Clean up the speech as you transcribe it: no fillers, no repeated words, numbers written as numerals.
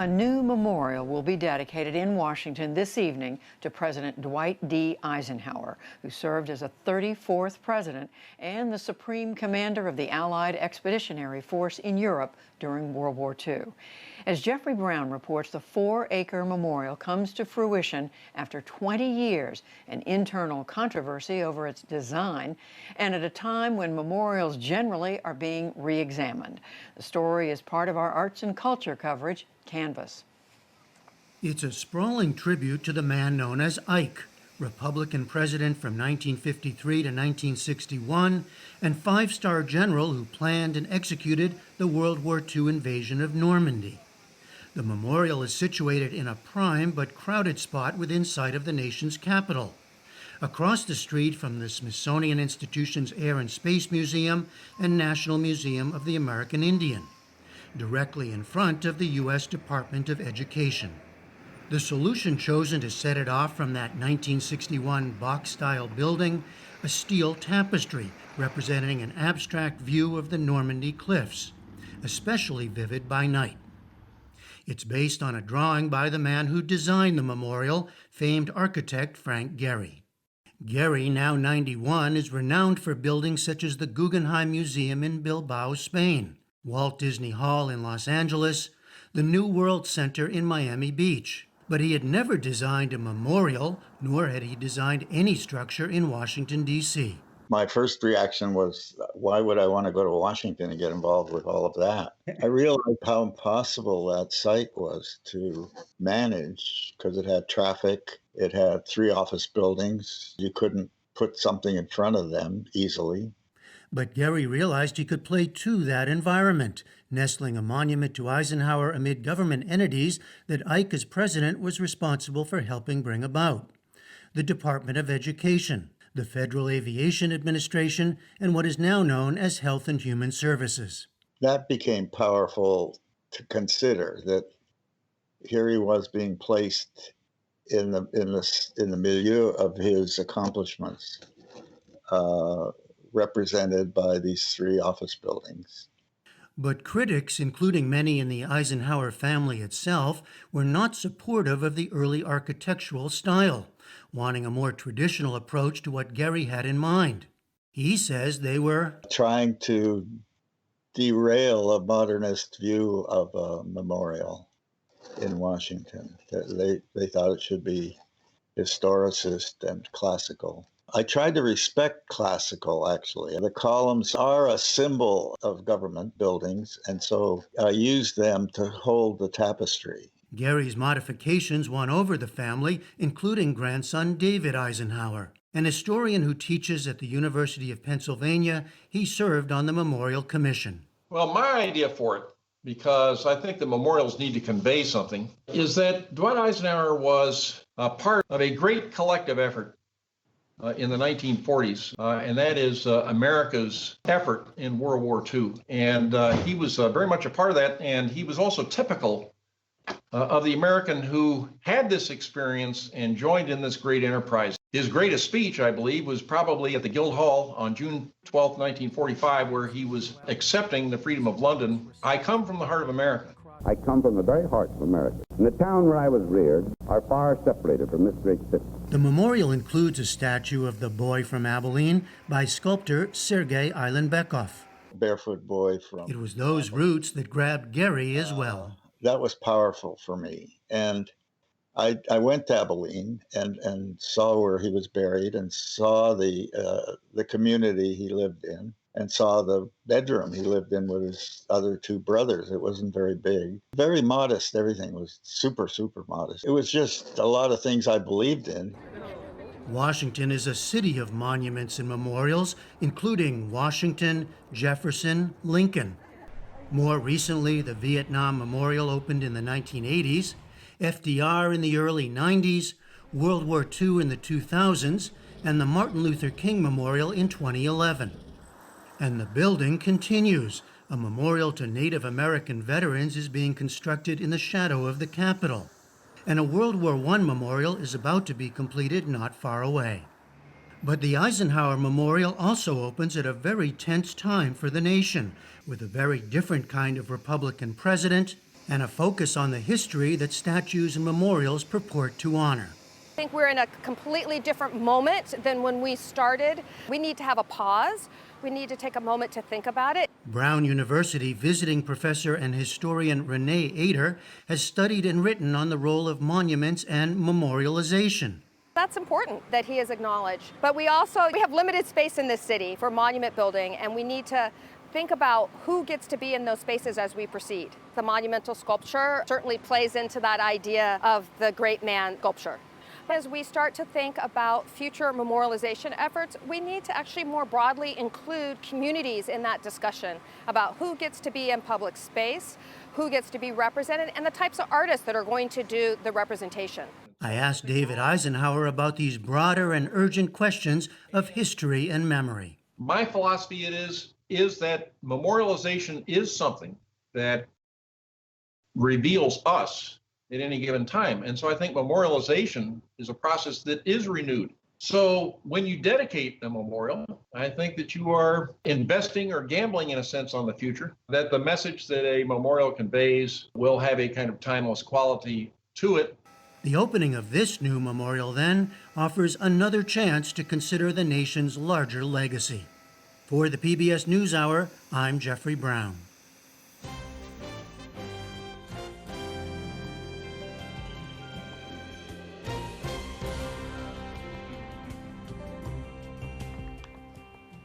A new memorial will be dedicated in Washington this evening to President Dwight D. Eisenhower, who served as a 34th president and the supreme commander of the Allied Expeditionary Force in Europe during World War II. As Jeffrey Brown reports, the four-acre memorial comes to fruition after 20 years, an internal controversy over its design, and at a time when memorials generally are being re-examined. The story is part of our arts and culture coverage, Canvas. It's a sprawling tribute to the man known as Ike, Republican president from 1953 to 1961, and five-star general who planned and executed the World War II invasion of Normandy. The memorial is situated in a prime but crowded spot within sight of the nation's capital, across the street from the Smithsonian Institution's Air and Space Museum and National Museum of the American Indian, directly in front of the U.S. Department of Education. The solution chosen to set it off from that 1961 box-style building, a steel tapestry representing an abstract view of the Normandy cliffs, especially vivid by night. It's based on a drawing by the man who designed the memorial, famed architect Frank Gehry. Gehry, now 91, is renowned for buildings such as the Guggenheim Museum in Bilbao, Spain, Walt Disney Hall in Los Angeles, the New World Center in Miami Beach. But he had never designed a memorial, nor had he designed any structure in Washington, D.C. My first reaction was, why would I want to go to Washington and get involved with all of that? I realized how impossible that site was to manage because it had traffic, it had 3 office buildings. You couldn't put something in front of them easily. But Gehry realized he could play to that environment, nestling a monument to Eisenhower amid government entities that Ike, as president, was responsible for helping bring about: the Department of Education, the Federal Aviation Administration, and what is now known as Health and Human Services. That became powerful to consider, that here he was being placed in the milieu of his accomplishments, represented by these 3 office buildings. But critics, including many in the Eisenhower family itself, were not supportive of the early architectural style, wanting a more traditional approach to what Gehry had in mind. He says they were trying to derail a modernist view of a memorial in Washington. They thought it should be historicist and classical. I tried to respect classical, actually. The columns are a symbol of government buildings, and so I used them to hold the tapestry. Gehry's modifications won over the family, including grandson David Eisenhower. An historian who teaches at the University of Pennsylvania, he served on the Memorial Commission. Well, my idea for it, because I think the memorials need to convey something, is that Dwight Eisenhower was a part of a great collective effort in the 1940s, and that is America's effort in World War II. And he was very much a part of that, and he was also typical of the American who had this experience and joined in this great enterprise. His greatest speech, I believe, was probably at the Guildhall on June 12, 1945, where he was accepting the freedom of London. I come from the heart of America. I come from the very heart of America. And the town where I was reared are far separated from this great city. The memorial includes a statue of the boy from Abilene by sculptor Sergei Ilinbekov. Barefoot boy from... It was those roots that grabbed Gehry as well. That was powerful for me. And I went to Abilene and saw where he was buried and saw the community he lived in and saw the bedroom he lived in with his other 2 brothers. It wasn't very big. Very modest. Everything was super, super modest. It was just a lot of things I believed in. Washington is a city of monuments and memorials, including Washington, Jefferson, Lincoln. More recently, the Vietnam Memorial opened in the 1980s, FDR in the early 90s, World War II in the 2000s, and the Martin Luther King Memorial in 2011. And the building continues. A memorial to Native American veterans is being constructed in the shadow of the Capitol. And a World War I memorial is about to be completed not far away. But the Eisenhower Memorial also opens at a very tense time for the nation, with a very different kind of Republican president and a focus on the history that statues and memorials purport to honor. I think we're in a completely different moment than when we started. We need to have a pause. We need to take a moment to think about it. Brown University visiting professor and historian Renee Ader has studied and written on the role of monuments and memorialization. That's important that he is acknowledged. But we have limited space in this city for monument building, and we need to think about who gets to be in those spaces as we proceed. The monumental sculpture certainly plays into that idea of the great man sculpture. As we start to think about future memorialization efforts, we need to actually more broadly include communities in that discussion about who gets to be in public space, who gets to be represented, and the types of artists that are going to do the representation. I asked David Eisenhower about these broader and urgent questions of history and memory. My philosophy is that memorialization is something that reveals us at any given time. And so I think memorialization is a process that is renewed. So when you dedicate a memorial, I think that you are investing or gambling in a sense on the future, that the message that a memorial conveys will have a kind of timeless quality to it. The opening of this new memorial, then, offers another chance to consider the nation's larger legacy. For the PBS NewsHour, I'm Jeffrey Brown.